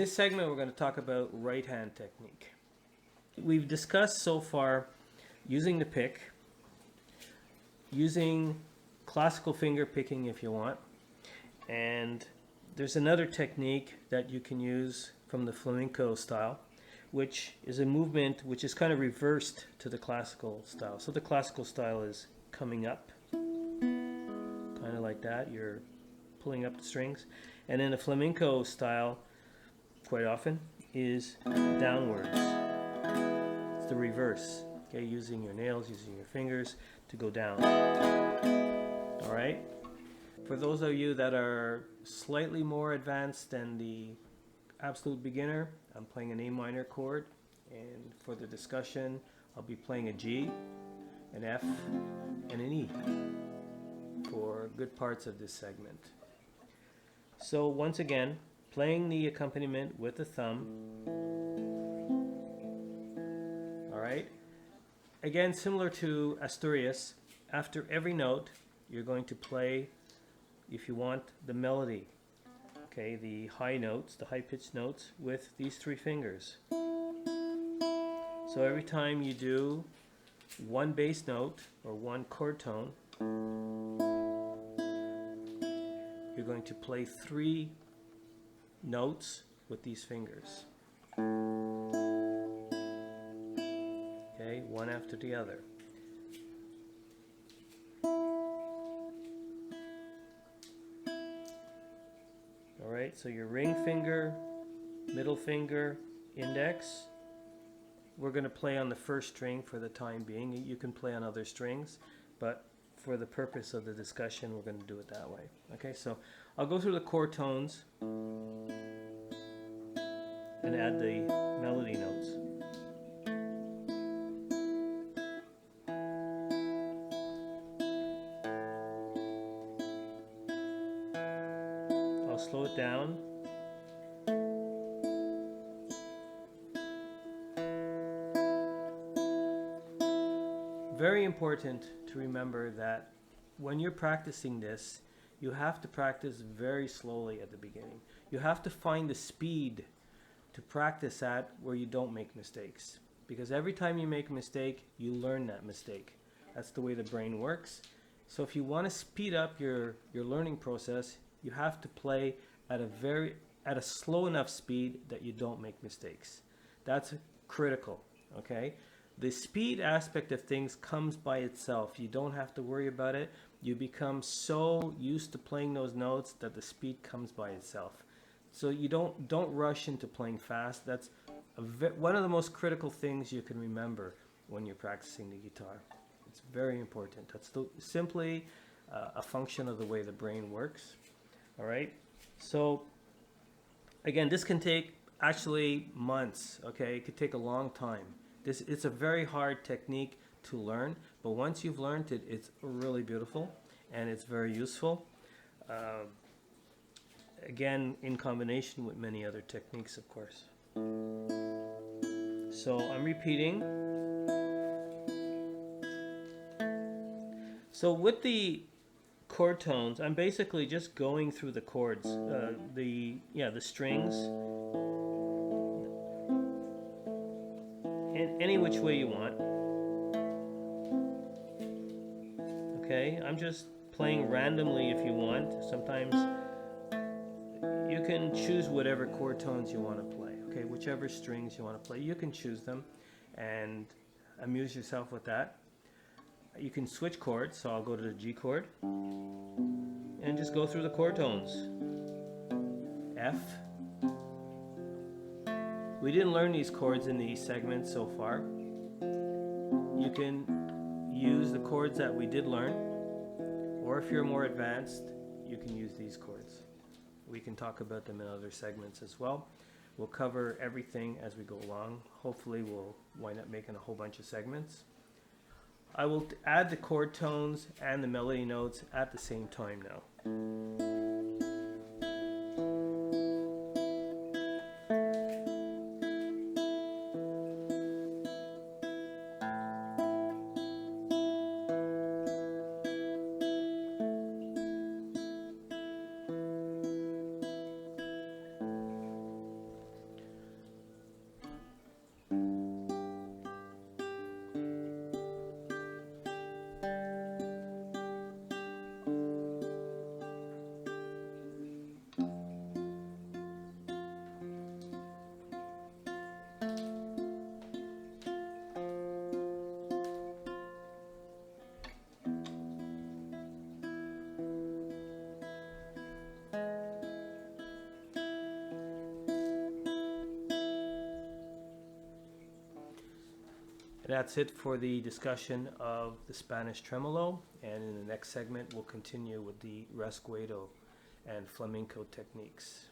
this segment, we're going to talk about right hand technique. We've discussed so far using the pick, using classical finger picking if you want, and there's another technique that you can use from the flamenco style, which is a movement which is kind of reversed to the classical style. So the classical style is coming up, kind of like that. You're pulling up the strings. And then the flamenco style, quite often, is downwards. It's the reverse. Okay, using your nails, using your fingers to go down. All right. For those of you that are slightly more advanced than the absolute beginner, I'm playing an A minor chord, and for the discussion, I'll be playing a G, an F, and an E for good parts of this segment. So once again, playing the accompaniment with the thumb. All right. Again, similar to Asturias, after every note, you're going to play, if you want, the melody. Okay, the high notes, the high-pitched notes with these three fingers. So every time you do one bass note or one chord tone, you're going to play three notes with these fingers. Okay, one after the other. Alright, so your ring finger, middle finger, index. We're going to play on the first string for the time being. You can play on other strings, but for the purpose of the discussion, we're going to do it that way. Okay, so I'll go through the chord tones and add the melody notes. I'll slow it down. Very important to remember that when you're practicing this, you have to practice very slowly at the beginning. You have to find the speed to practice at where you don't make mistakes. Because every time you make a mistake, you learn that mistake. That's the way the brain works. So if you want to speed up your learning process, you have to play at a slow enough speed that you don't make mistakes. That's critical, okay? The speed aspect of things comes by itself. You don't have to worry about it. You become so used to playing those notes that the speed comes by itself. So you don't rush into playing fast. That's one of the most critical things you can remember when you're practicing the guitar. It's very important. That's simply a function of the way the brain works. All right. So again, this can take actually months. Okay, it could take a long time. It's a very hard technique to learn, but once you've learned it, it's really beautiful and it's very useful. Again, in combination with many other techniques, of course. So I'm repeating. So with the chord tones, I'm basically just going through the chords, the strings, in any which way you want. Okay, I'm just playing randomly if you want. Sometimes you can choose whatever chord tones you want to play. Okay, whichever strings you want to play, you can choose them and amuse yourself with that. You can switch chords, so I'll go to the G chord and just go through the chord tones. F. We didn't learn these chords in these segments so far. You can use the chords that we did learn, or if you're more advanced, you can use these chords. We can talk about them in other segments as well. We'll cover everything as we go along. Hopefully we'll wind up making a whole bunch of segments. I will add the chord tones and the melody notes at the same time now. And that's it for the discussion of the Spanish tremolo. And in the next segment, we'll continue with the rasguedo and flamenco techniques.